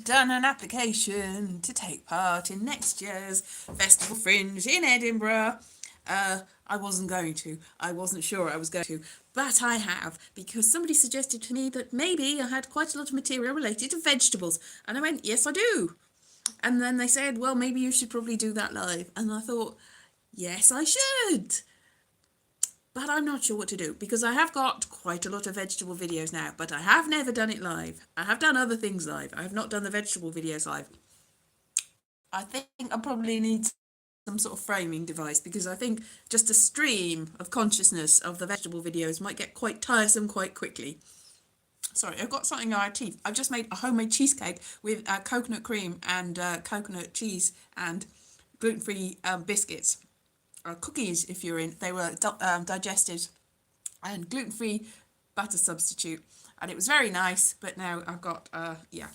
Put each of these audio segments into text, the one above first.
done an application to take part in next year's Festival Fringe in Edinburgh. I wasn't going to. I wasn't sure I was going to. But I have, because somebody suggested to me that maybe I had quite a lot of material related to vegetables. And I went, yes, I do. And then they said, well, maybe you should probably do that live. And I thought, yes, I should. But I'm not sure what to do, because I have got quite a lot of vegetable videos now, but I have never done it live. I have done other things live. I have not done the vegetable videos live. I think I probably need some sort of framing device, because I think just a stream of consciousness of the vegetable videos might get quite tiresome quite quickly. Sorry, I've got something on my teeth. I've just made a homemade cheesecake with coconut cream and coconut cheese and gluten-free biscuits. Cookies, if you're in. They were digested and gluten-free butter substitute. And it was very nice, but now I've got, yeah.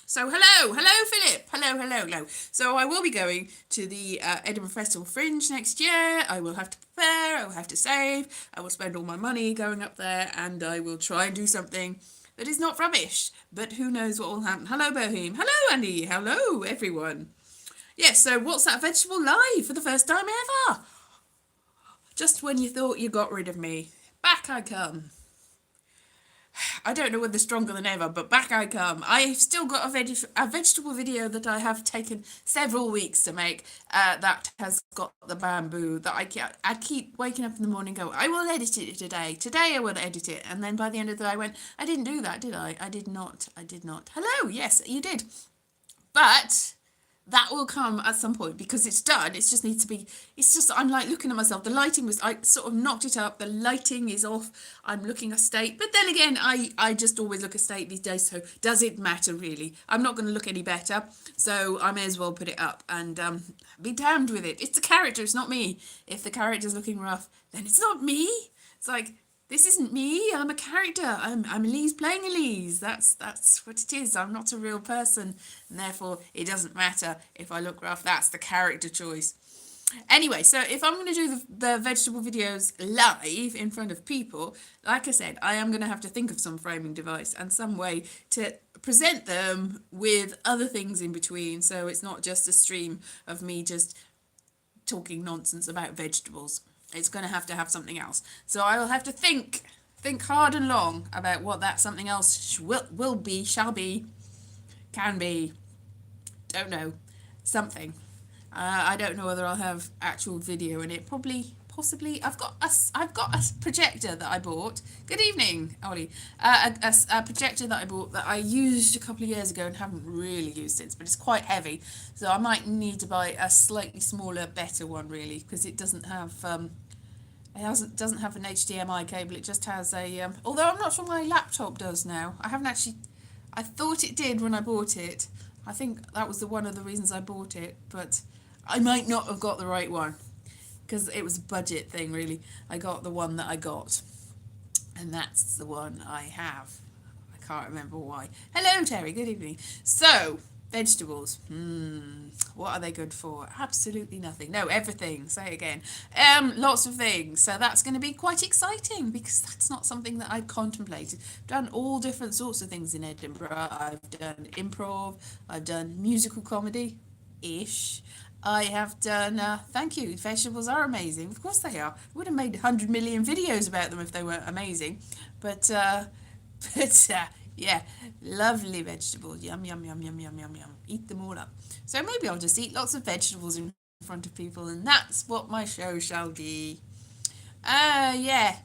So hello Philip, hello. So I will be going to the Edinburgh Festival Fringe next year. I will have to prepare, I will have to save, I will spend all my money going up there, and I will try and do something that is not rubbish. But who knows what will happen. Hello Boheme, hello Andy, hello everyone. Yes, so What's That Vegetable live for the first time ever. Just when you thought you got rid of me, back I come. I don't know whether stronger than ever, but back I come. I've still got a vegetable video that I have taken several weeks to make that has got the bamboo that I keep waking up in the morning and go, I will edit it today. Today I will edit it. And then by the end of the day I went, I didn't do that, did I? I did not. Hello, yes, you did. But that will come at some point, because it's done. It just needs to be, it's just, I'm like looking at myself. The lighting was, I sort of knocked it up. The lighting is off. I'm looking a state. But then again, I just always look a state these days. So does it matter really? I'm not going to look any better. So I may as well put it up and be damned with it. It's the character. It's not me. If the character's looking rough, then it's not me. It's like, this isn't me. I'm a character. I'm Elise playing Elise. That's what it is. I'm not a real person, and therefore it doesn't matter if I look rough. That's the character choice. Anyway, so if I'm going to do the vegetable videos live in front of people, like I said, I am going to have to think of some framing device and some way to present them with other things in between, so it's not just a stream of me just talking nonsense about vegetables. It's going to have something else. So I will have to think hard and long about what that something else will be, shall be, can be. Don't know. Something. I don't know whether I'll have actual video in it. Possibly. I've got a projector that I bought. Good evening, Ollie. A projector that I bought that I used a couple of years ago and haven't really used since, but it's quite heavy. So I might need to buy a slightly smaller, better one, really, because it doesn't have doesn't have an HDMI cable. It just has a although I'm not sure my laptop does now. I thought it did when I bought it. I think that was one of the reasons I bought it, but I might not have got the right one, because it was a budget thing, really. I got the one that I got, and that's the one I have. I can't remember why. Hello Terry, good evening. So vegetables, what are they good for? Absolutely nothing. No, everything. Say it again. Lots of things. So that's going to be quite exciting, because that's not something that I've contemplated. I've done all different sorts of things in Edinburgh. I've done improv. I've done musical comedy-ish. I have done, thank you, vegetables are amazing. Of course they are. I would have made 100 million videos about them if they weren't amazing. But yeah, lovely vegetables. Yum, yum, yum, yum, yum, yum, yum. Eat them all up. So maybe I'll just eat lots of vegetables in front of people, and that's what my show shall be. Yeah.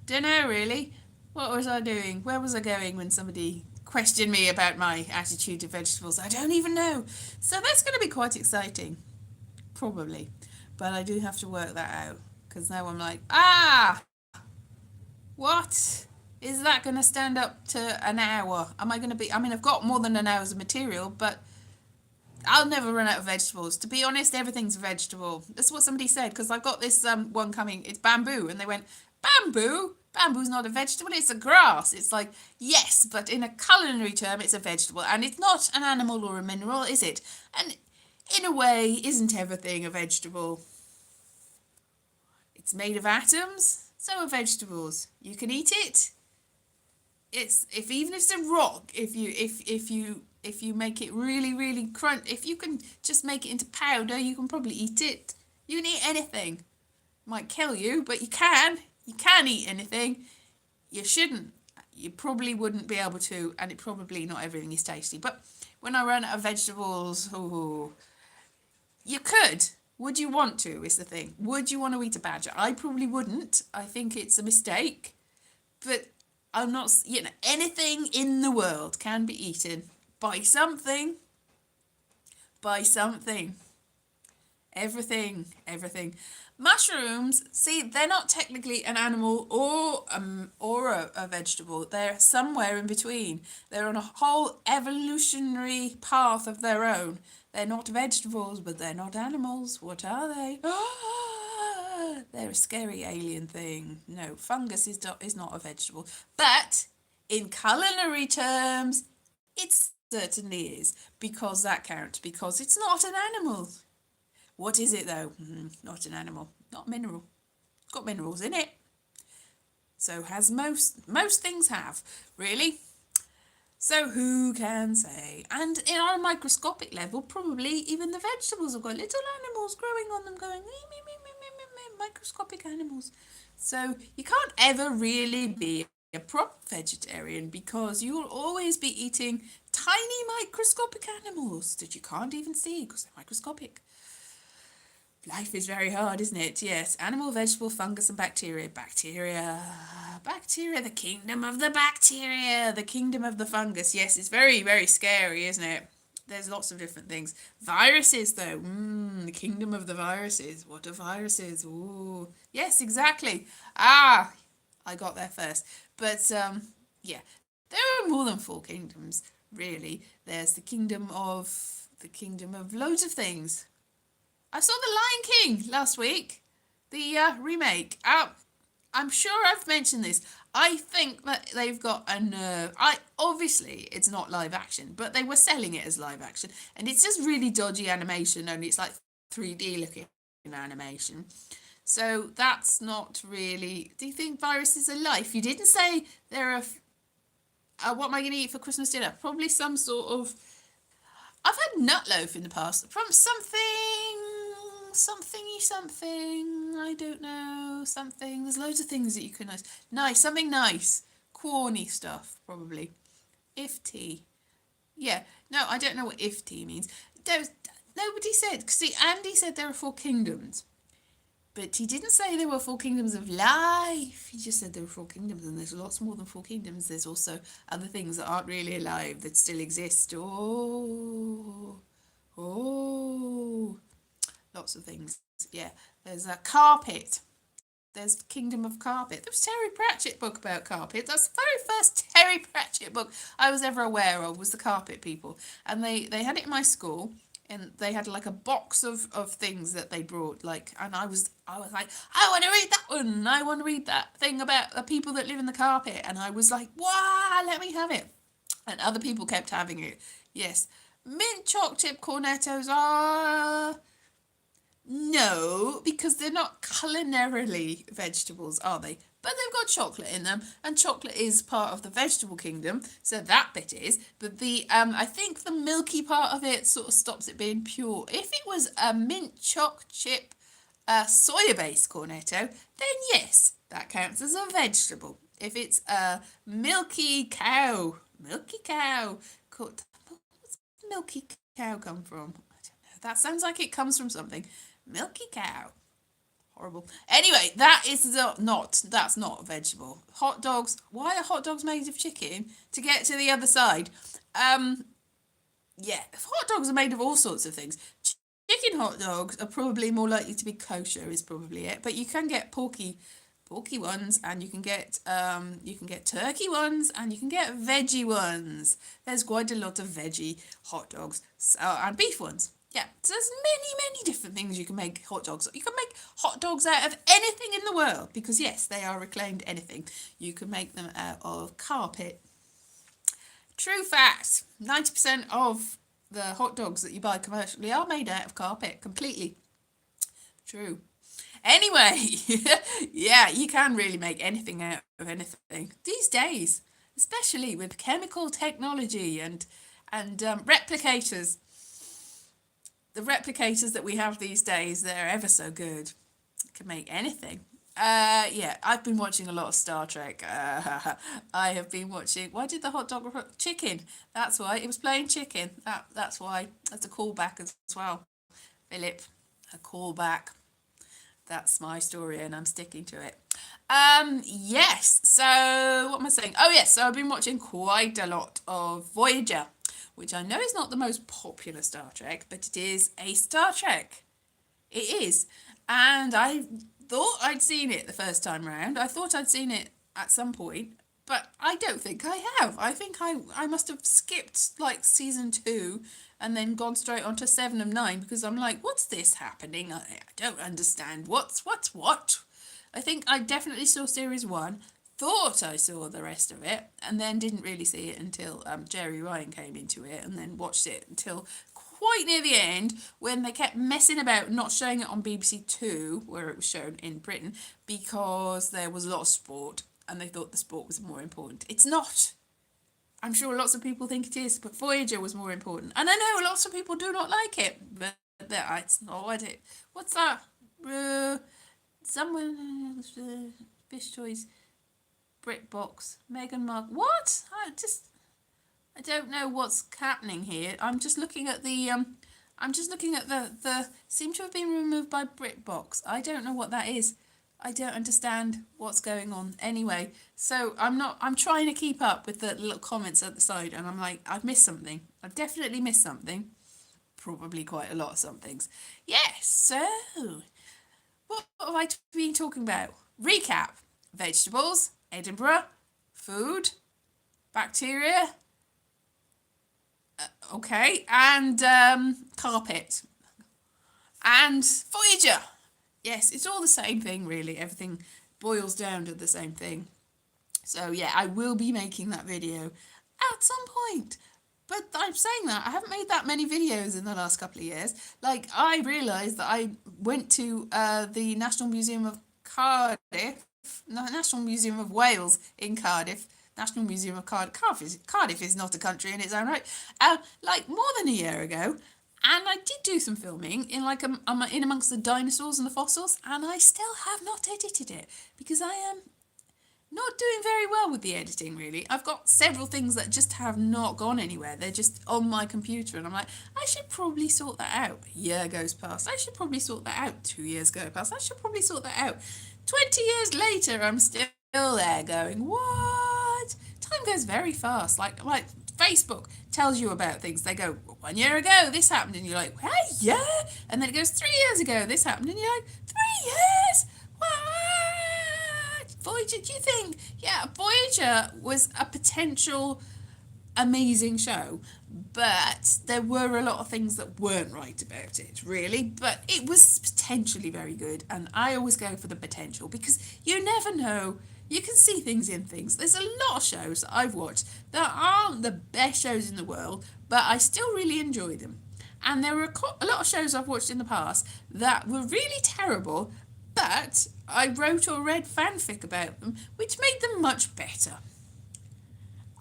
Don't know, really. What was I doing? Where was I going when somebody questioned me about my attitude to vegetables? I don't even know. So that's going to be quite exciting. Probably. But I do have to work that out, because now I'm like, what? Is that going to stand up to an hour? Am I going to be... I mean, I've got more than an hour's of material, but I'll never run out of vegetables. To be honest, everything's a vegetable. That's what somebody said, because I've got this one coming. It's bamboo. And they went, bamboo? Bamboo's not a vegetable, it's a grass. It's like, yes, but in a culinary term, it's a vegetable. And it's not an animal or a mineral, is it? And in a way, isn't everything a vegetable? It's made of atoms, so are vegetables. You can eat it. Even if it's a rock, if you If you make it really, really crunch, if you can just make it into powder, you can probably eat it. You can eat anything. Might kill you, but you can. You can eat anything. You shouldn't. You probably wouldn't be able to, and it probably not everything is tasty. But when I run out of vegetables, oh, you could. Would you want to, is the thing. Would you want to eat a badger? I probably wouldn't. I think it's a mistake. But I'm not, anything in the world can be eaten by something. By something. Everything. Mushrooms, see, they're not technically an animal or a vegetable. They're somewhere in between. They're on a whole evolutionary path of their own. They're not vegetables, but they're not animals. What are they? They're a scary alien thing. No, fungus is not a vegetable. But in culinary terms, it certainly is, because that counts, because it's not an animal. What is it though? Not an animal, not mineral. It's got minerals in it. So has most things have, really. So who can say? And on a microscopic level, probably even the vegetables have got little animals growing on them going, microscopic animals. So you can't ever really be a proper vegetarian because you'll always be eating tiny microscopic animals that you can't even see because they're microscopic. Life is very hard, isn't it? Yes. Animal, vegetable, fungus, and bacteria. Bacteria, the kingdom of the bacteria, the kingdom of the fungus. Yes, it's very, very scary, isn't it? There's lots of different things. Viruses, though. The kingdom of the viruses. What are viruses? Ooh. Yes, exactly. I got there first. But, yeah, there are more than 4 kingdoms, really. There's the kingdom of loads of things. I saw The Lion King last week, the remake. I'm sure I've mentioned this. I think that they've got a nerve. Obviously it's not live action, but they were selling it as live action, and it's just really dodgy animation, only it's like 3D looking animation. So that's not really. Do you think viruses are life? You didn't say there are. What am I going to eat for Christmas dinner? Probably some sort of. I've had nut loaf in the past from something, I don't know, something. There's loads of things that you can something nice, corny stuff, probably. If tea. Yeah, no, I don't know what if tea means. Nobody said, see, Andy said there are 4 kingdoms. But he didn't say there were 4 kingdoms of life. He just said there were 4 kingdoms, and there's lots more than 4 kingdoms. There's also other things that aren't really alive that still exist. Oh. Lots of things. Yeah. There's a carpet. There's the Kingdom of Carpet. There was Terry Pratchett book about carpet. That's the very first Terry Pratchett book I was ever aware of, was the Carpet People. And they had it in my school. And they had like a box of things that they brought, and I was like, I want to read that one. I want to read that thing about the people that live in the carpet. And I was like, wow, let me have it. And other people kept having it. Yes. Mint choc chip cornettos are... No, because they're not culinarily vegetables, are they? But they've got chocolate in them, and chocolate is part of the vegetable kingdom, so that bit is. But I think the milky part of it sort of stops it being pure. If it was a mint choc chip soya-based cornetto, then yes, that counts as a vegetable. If it's a milky cow, what's milky cow come from? I don't know. That sounds like it comes from something. Milky cow. Horrible. Anyway, that's not a vegetable. Hot dogs. Why are hot dogs made of chicken? To get to the other side. Yeah, hot dogs are made of all sorts of things. Chicken hot dogs are probably more likely to be kosher, is probably it. But you can get porky ones, and you can get turkey ones, and you can get veggie ones. There's quite a lot of veggie hot dogs, and beef ones. Yeah, so there's many different things you can make hot dogs. You can make hot dogs out of anything in the world, because yes, they are reclaimed anything. You can make them out of carpet. True fact, 90% of the hot dogs that you buy commercially are made out of carpet, completely. True. Anyway, yeah, you can really make anything out of anything these days, especially with chemical technology and And replicators. The replicators that we have these days, they're ever so good. Can make anything. Yeah, I've been watching a lot of Star Trek. I have been watching. Why did the hot dog chicken? That's why it was playing chicken. That's why. That's a callback as well. Philip, a callback. That's my story, and I'm sticking to it. Yes. So what am I saying? Oh yes. So I've been watching quite a lot of Voyager, which I know is not the most popular Star Trek, but it is a Star Trek. It is. And I thought I'd seen it the first time round. I thought I'd seen it at some point, but I don't think I have. I think I must have skipped like season 2 and then gone straight on to 7 of 9 because I'm like, what's this happening? I don't understand. What's what? I think I definitely saw series 1, thought I saw the rest of it, and then didn't really see it until Jerry Ryan came into it, and then watched it until quite near the end when they kept messing about not showing it on BBC Two, where it was shown in Britain, because there was a lot of sport and they thought the sport was more important. It's not. I'm sure lots of people think it is, but Voyager was more important. And I know lots of people do not like it, but it's not what it. What's that? Someone Fish Toys BritBox Meghan Markle. What? I don't know what's happening here. I'm just looking at the seem to have been removed by BritBox. I don't know what that is. I don't understand what's going on. Anyway, so I'm trying to keep up with the little comments at the side, and I'm like, I've missed something. I've definitely missed something. Probably quite a lot of somethings. Yes, so what have I been talking about? Recap. Vegetables, Edinburgh, food, bacteria, okay, and carpet, and Voyager. Yes, it's all the same thing, really. Everything boils down to the same thing. So yeah, I will be making that video at some point. But I'm saying that, I haven't made that many videos in the last couple of years. Like, I realised that I went to the National Museum of Cardiff, no, National Museum of Wales in Cardiff, National Museum of Cardiff is not a country in its own right, like more than a year ago. And I did do some filming in like in amongst the dinosaurs and the fossils, and I still have not edited it because I am not doing very well with the editing, really. I've got several things that just have not gone anywhere. They're just on my computer, and I'm like, I should probably sort that out. A year goes past. I should probably sort that out. 2 years go past. I should probably sort that out. 20 years later, I'm still there going, what? Time goes very fast. Like Facebook tells you about things. They go, 1 year ago, this happened, and you're like, hey, yeah. And then it goes 3 years ago, this happened, and you're like, 3 years? What? Voyager, do you think? Yeah, Voyager was a potential amazing show, but there were a lot of things that weren't right about it, really. But it was potentially very good, and I always go for the potential because you never know. You can see things in things. There's a lot of shows that I've watched that aren't the best shows in the world, but I still really enjoy them. And there were a lot of shows I've watched in the past that were really terrible, but I wrote or read fanfic about them, which made them much better.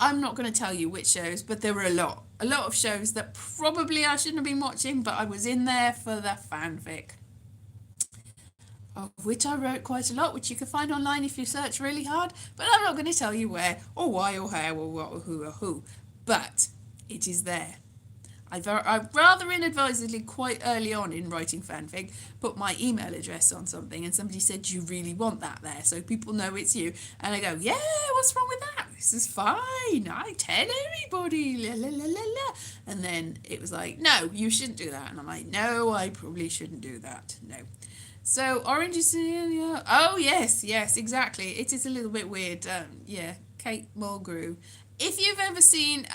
I'm not going to tell you which shows, but there were a lot of shows that probably I shouldn't have been watching, but I was in there for the fanfic, of which I wrote quite a lot, which you can find online if you search really hard, but I'm not going to tell you where, or why, or how, or what, or who, or who, but it is there. I rather inadvisedly, quite early on in writing fanfic, put my email address on something, and somebody said, do you really want that there, so people know it's you? And I go, yeah, what's wrong with that? This is fine. I tell everybody, la la la la la. And then it was like, no, you shouldn't do that. And I'm like, no, I probably shouldn't do that. No. So Orange is, yeah. Oh, yes, exactly. It is a little bit weird. Yeah, Kate Mulgrew. If you've ever seen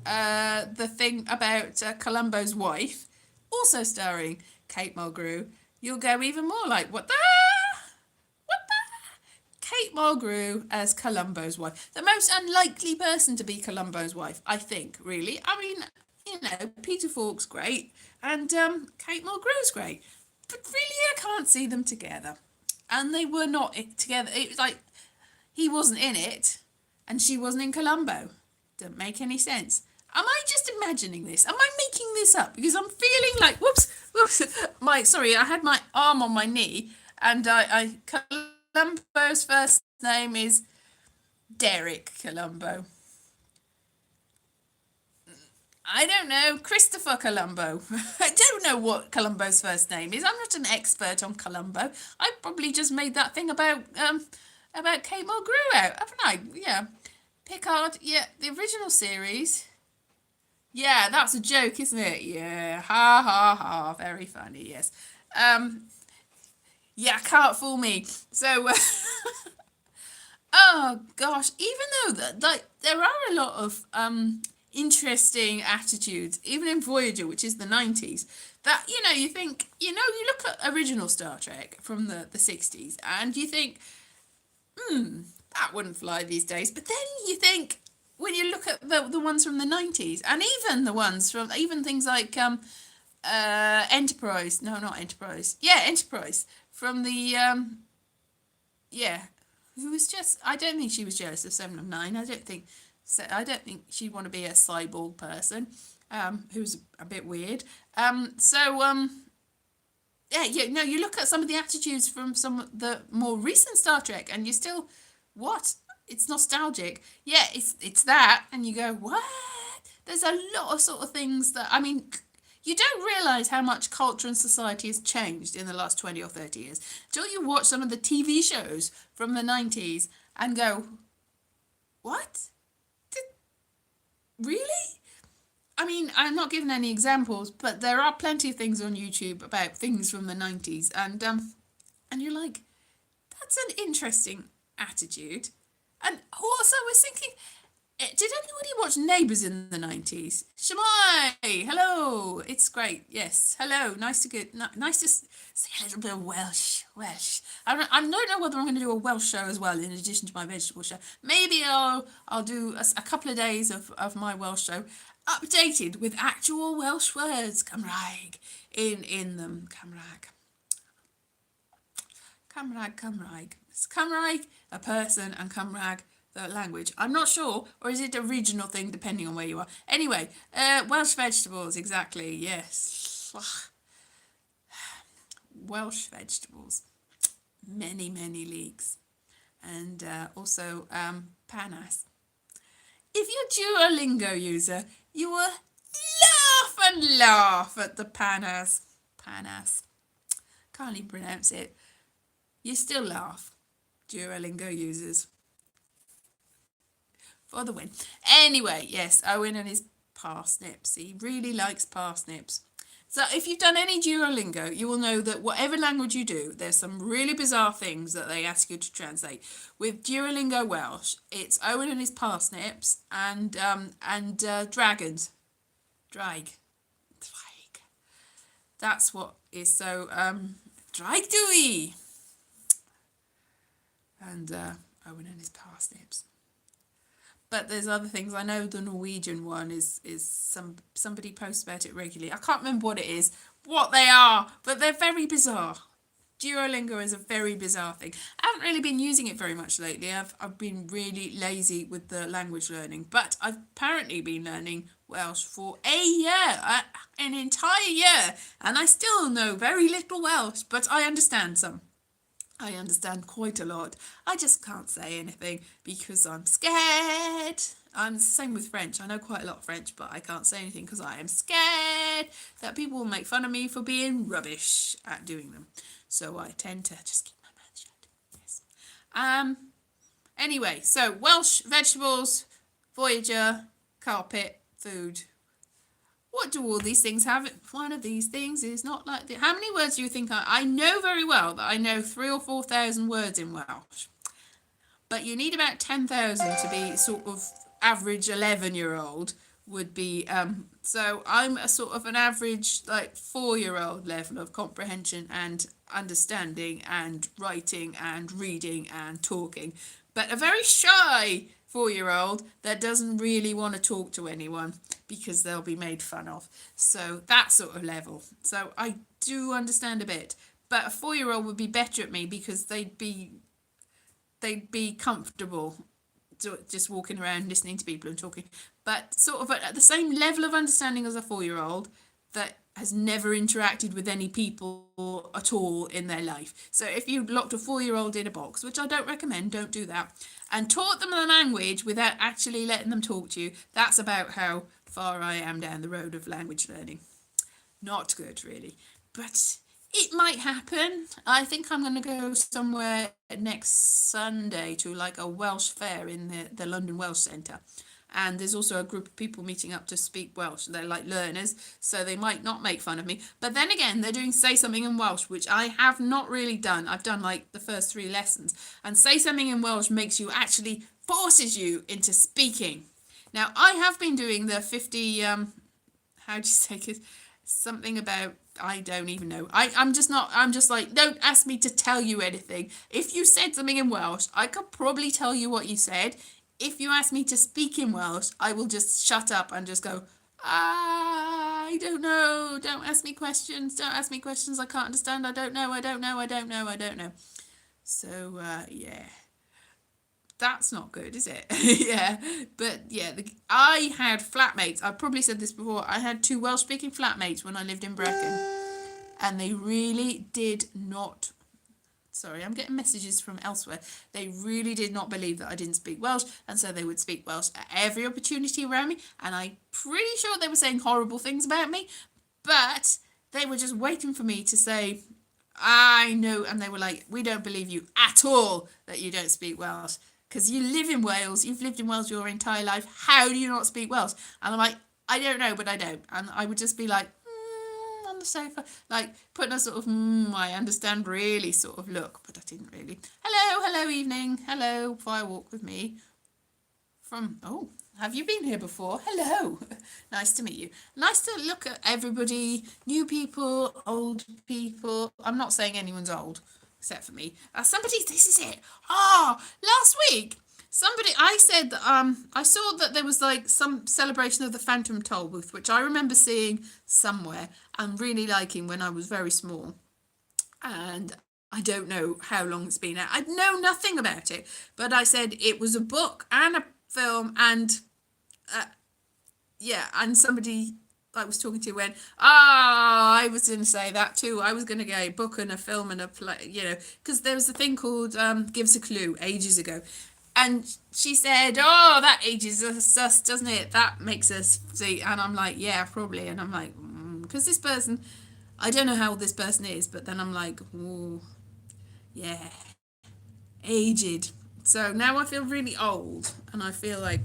the thing about Columbo's wife, also starring Kate Mulgrew, you'll go even more like, what the? Kate Mulgrew as Columbo's wife. The most unlikely person to be Columbo's wife, I think, really. I mean, you know, Peter Falk's great, and Kate Mulgrew's great. But really, I can't see them together. And they were not together. It was like, he wasn't in it, and she wasn't in Columbo. Didn't make any sense. Am I just imagining this? Am I making this up? Because I'm feeling like, whoops, sorry, I had my arm on my knee, and Columbo's first name is Derek Columbo. I don't know, Christopher Columbo. I don't know what Columbo's first name is. I'm not an expert on Columbo. I probably just made that thing about Kate Mulgrew out, haven't I? Yeah. Picard, yeah, the original series. Yeah, that's a joke, isn't it? Yeah, ha ha ha, very funny, yes. Um, yeah, can't fool me. So, oh gosh, even though that, like, there are a lot of interesting attitudes, even in Voyager, which is the 90s, that, you think, you look at original Star Trek from the 60s and you think, that wouldn't fly these days. But then you think, when you look at the ones from the 90s, and even the ones from, even things like Enterprise, no, not Enterprise, yeah, Enterprise, from the, yeah, who was just, I don't think she was jealous of Seven of Nine. I don't think she'd want to be a cyborg person, who's a bit weird. Yeah, no, you look at some of the attitudes from some of the more recent Star Trek, and you still, what? It's nostalgic. Yeah, it's that, and you go, what? There's a lot of sort of things that, I mean, you don't realise how much culture and society has changed in the last 20 or 30 years until you watch some of the TV shows from the 90s and go, what? Really? I mean, I'm not giving any examples, but there are plenty of things on YouTube about things from the 90s, and you're like, that's an interesting attitude. And also, I was thinking, did anybody watch Neighbours in the 90s? Shamai, hello, it's great. Yes, hello, nice to say a little bit of Welsh. I don't know whether I'm going to do a Welsh show as well in addition to my vegetable show. Maybe I'll do a couple of days of my Welsh show, updated with actual Welsh words, Cymraeg, in them. Cymraeg. It's Cymraeg, a person, and Cymraeg, the language. I'm not sure, or is it a regional thing depending on where you are? Anyway, Welsh vegetables, exactly, yes. Welsh vegetables, many leagues. And also panas. If you're a Duolingo user, you will laugh at the panas. Panas. Can't even pronounce it. You still laugh, Duolingo users. For the win. Anyway, yes, Owen and his parsnips. He really likes parsnips. So if you've done any Duolingo, you will know that whatever language you do, there's some really bizarre things that they ask you to translate. With Duolingo Welsh, it's Owen and his parsnips and dragons. Drag. That's what is so, drag dwi. And Owen and his parsnips. But there's other things. I know the Norwegian one is somebody posts about it regularly. I can't remember what they are, but they're very bizarre. Duolingo is a very bizarre thing. I haven't really been using it very much lately. I've been really lazy with the language learning, but I've apparently been learning Welsh for a year, an entire year, and I still know very little Welsh, but I understand some. I understand quite a lot. I just can't say anything because I'm scared. I'm the same with French. I know quite a lot of French, but I can't say anything because I am scared that people will make fun of me for being rubbish at doing them. So I tend to just keep my mouth shut. Yes. Anyway, so Welsh vegetables, Voyager, carpet, food. What do all these things have? One of these things is not like the... How many words do you think I know very well that I know 3,000 or 4,000 words in Welsh. But you need about 10,000 to be sort of average 11-year-old would be... so I'm a sort of an average like 4-year-old level of comprehension and understanding and writing and reading and talking. But a very shy 4-year-old that doesn't really want to talk to anyone because they'll be made fun of. So that sort of level. So I do understand a bit, but a 4-year-old would be better at me because they'd be comfortable just walking around listening to people and talking, but sort of at the same level of understanding as a 4-year-old that has never interacted with any people at all in their life. So if you locked a 4-year-old in a box, which I don't recommend, don't do that, and taught them the language without actually letting them talk to you, that's about how far I am down the road of language learning. Not good, really. But it might happen. I think I'm going to go somewhere next Sunday to like a Welsh fair in the London Welsh Centre. And there's also a group of people meeting up to speak Welsh. They're like learners, so they might not make fun of me. But then again, they're doing Say Something in Welsh, which I have not really done. I've done like the first 3 lessons. And Say Something in Welsh makes you actually, forces you into speaking. Now, I have been doing the 50, how do you say it? Something about, I don't even know. I'm just like, don't ask me to tell you anything. If you said something in Welsh, I could probably tell you what you said. If you ask me to speak in Welsh, I will just shut up and just go, I don't know. Don't ask me questions. Don't ask me questions I can't understand. I don't know. I don't know. I don't know. I don't know. So, yeah. That's not good, is it? Yeah. But yeah, I had flatmates. I've probably said this before. I had 2 Welsh-speaking flatmates when I lived in Brecon. And they really did not... Sorry, I'm getting messages from elsewhere. They really did not believe that I didn't speak Welsh. And so they would speak Welsh at every opportunity around me. And I'm pretty sure they were saying horrible things about me. But they were just waiting for me to say, I know. And they were like, we don't believe you at all that you don't speak Welsh. Because you live in Wales, you've lived in Wales your entire life, how do you not speak Welsh? And I'm like, I don't know, but I don't. And I would just be like, on the sofa, like putting a sort of, I understand really sort of look, but I didn't really. Hello, evening, hello, fire walk with me. Have you been here before? Hello, nice to meet you. Nice to look at everybody, new people, old people. I'm not saying anyone's old. Except for me. This is it. Last week, I said that, I saw that there was like some celebration of the Phantom Toll Booth, which I remember seeing somewhere and really liking when I was very small. And I don't know how long it's been out. I know nothing about it, but I said it was a book and a film and, and somebody I was talking to went, I was going to say that too. I was going to get a book and a film and a play, because there was a thing called Give Us a Clue ages ago. And she said, that ages us, doesn't it? That makes us see. And I'm like, yeah, probably. And I'm like, because this person, I don't know how old this person is, but then I'm like, yeah, aged. So now I feel really old and I feel like,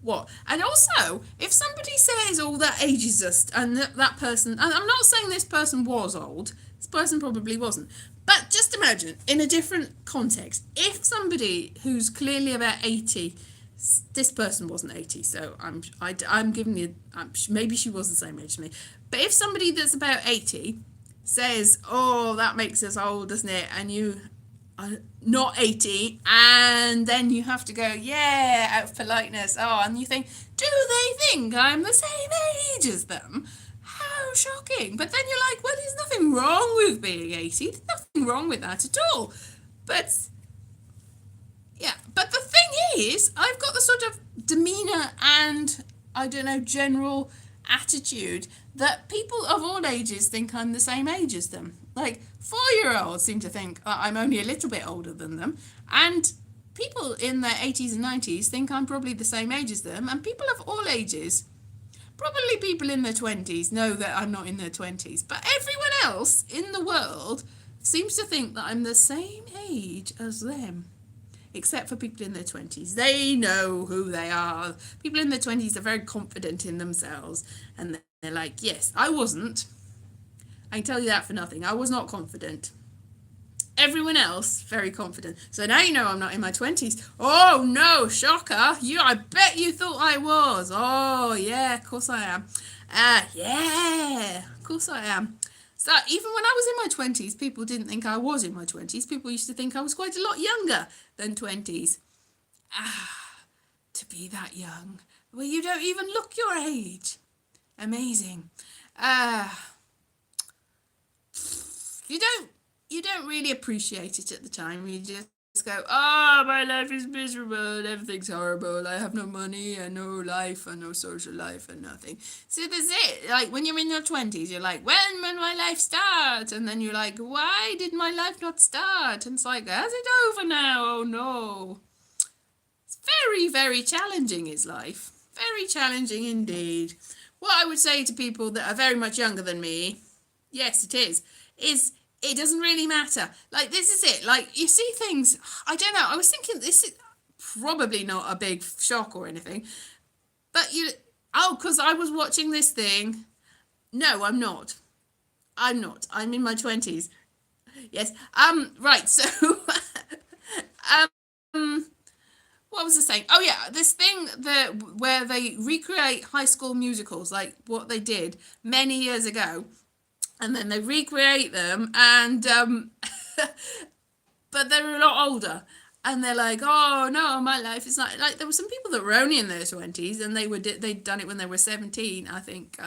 what? And also, if somebody says, that ages us, and that person, and I'm not saying this person was old, this person probably wasn't, but just imagine, in a different context, if somebody who's clearly about 80, this person wasn't 80, so I'm giving you, maybe she was the same age as me, but if somebody that's about 80 says, that makes us old, doesn't it, and you... not 80, and then you have to go, out of politeness. And you think, do they think I'm the same age as them? How shocking. But then you're like, well, there's nothing wrong with being 80. There's nothing wrong with that at all. But the thing is, I've got the sort of demeanour and, I don't know, general attitude that people of all ages think I'm the same age as them. Like, 4-year-olds seem to think I'm only a little bit older than them, and people in their 80s and 90s think I'm probably the same age as them, and people of all ages, probably people in their 20s, know that I'm not in their 20s, but everyone else in the world seems to think that I'm the same age as them. Except for people in their 20s. They know who they are. People in their 20s are very confident in themselves. And they're like, yes, I wasn't. I can tell you that for nothing. I was not confident. Everyone else, very confident. So now you know I'm not in my 20s. Oh, no, shocker. I bet you thought I was. Oh, yeah, of course I am. Yeah, of course I am. So even when I was in my 20s, people didn't think I was in my 20s. People used to think I was quite a lot younger than 20s. To be that young. Well, you don't even look your age. Amazing. You don't really appreciate it at the time. You just go, oh, my life is miserable, everything's horrible, I have no money and no life and no social life and nothing. So that's it. Like when you're in your 20s, you're like, when will my life start? And then you're like, why did my life not start? And it's like, is it over now? Oh no. It's very, very challenging, is life. Very challenging indeed. What I would say to people that are very much younger than me, yes, it is it doesn't really matter. Like, this is it. Like, you see things, I don't know, I was thinking this is probably not a big shock or anything, but because I was watching this thing. No, I'm not. I'm not. I'm in my 20s. Yes. Right, so, um, what was I saying? Oh yeah, this thing that where they recreate High School Musicals, like what they did many years ago, and then they recreate them, and but they're a lot older, and they're like, oh no, my life is not like. There were some people that were only in their 20s, and they'd done it when they were 17, I think.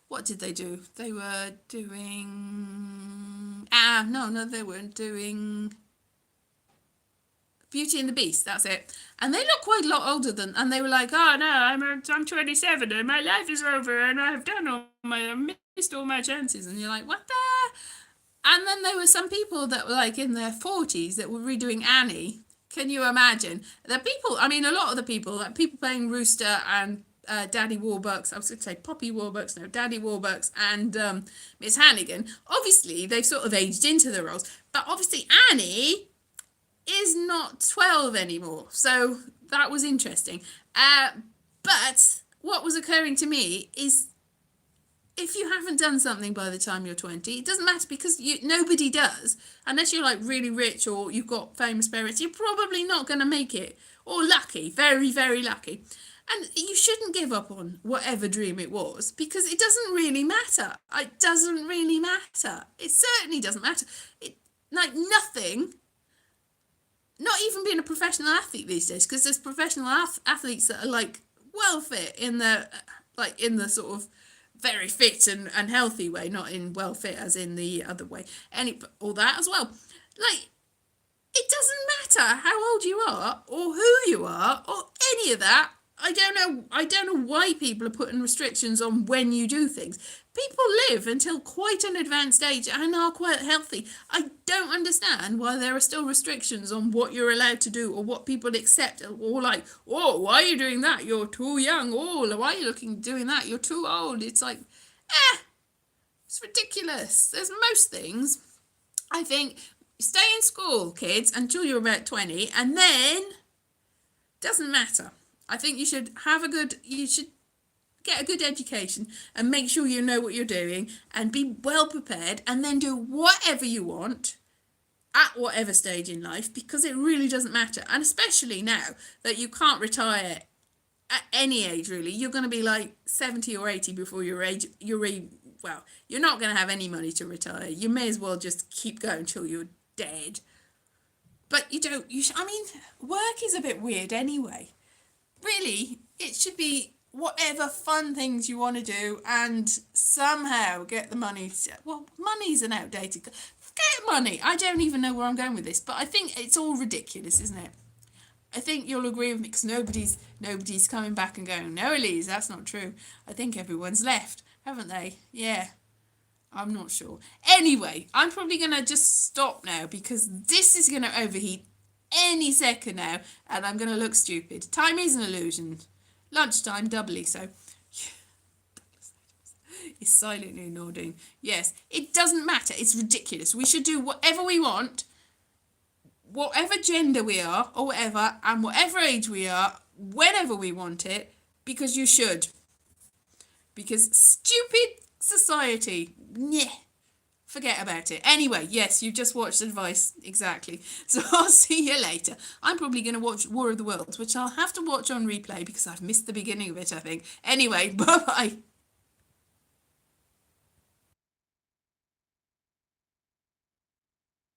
What did they do? They were doing no, they weren't doing Beauty and the Beast, that's it. And they look quite a lot older than, and they were like, oh no, I'm 27 and my life is over and I've missed all my chances. And you're like, what the? And then there were some people that were like in their 40s that were redoing Annie. Can you imagine? The people, I mean, a lot of the people, like people playing Rooster and Daddy Warbucks, I was going to say Poppy Warbucks, no, Daddy Warbucks and Miss Hannigan, obviously they've sort of aged into the roles. But obviously Annie is not 12 anymore. So that was interesting. But what was occurring to me is if you haven't done something by the time you're 20, it doesn't matter because nobody does. Unless you're like really rich or you've got famous parents, you're probably not going to make it. Or lucky, very, very lucky. And you shouldn't give up on whatever dream it was because it doesn't really matter. It doesn't really matter. It certainly doesn't matter. Like nothing. Not even being a professional athlete these days, because there's professional athletes that are like well fit in the sort of very fit and healthy way, not in well fit as in the other way. All that as well. Like, it doesn't matter how old you are or who you are or any of that. I don't know why people are putting restrictions on when you do things. People live until quite an advanced age and are quite healthy. I don't understand why there are still restrictions on what you're allowed to do or what people accept, or like, oh, why are you doing that? You're too young. Oh, why are you doing that? You're too old. It's like, it's ridiculous. There's most things. I think stay in school, kids, until you're about 20, and then doesn't matter. I think you should get a good education and make sure you know what you're doing and be well prepared and then do whatever you want at whatever stage in life, because it really doesn't matter. And especially now that you can't retire at any age, really. You're going to be like 70 or 80 before you're not going to have any money to retire. You may as well just keep going till you're dead. But work is a bit weird anyway. Really, it should be whatever fun things you want to do and somehow get the money. Well, money's an outdated. Forget money. I don't even know where I'm going with this, but I think it's all ridiculous, isn't it? I think you'll agree with me because nobody's coming back and going, no, Elise, that's not true. I think everyone's left, haven't they? Yeah. I'm not sure. Anyway, I'm probably going to just stop now because this is going to overheat any second now and I'm going to look stupid. Time is an illusion. Lunchtime doubly so. He's silently nodding. Yes, it doesn't matter. It's ridiculous. We should do whatever we want, whatever gender we are or whatever, and whatever age we are, whenever we want it, because you should. Because stupid society, yeah. Forget about it. Anyway, yes, you've just watched Advice. Exactly. So I'll see you later. I'm probably going to watch War of the Worlds, which I'll have to watch on replay because I've missed the beginning of it, I think. Anyway, bye-bye.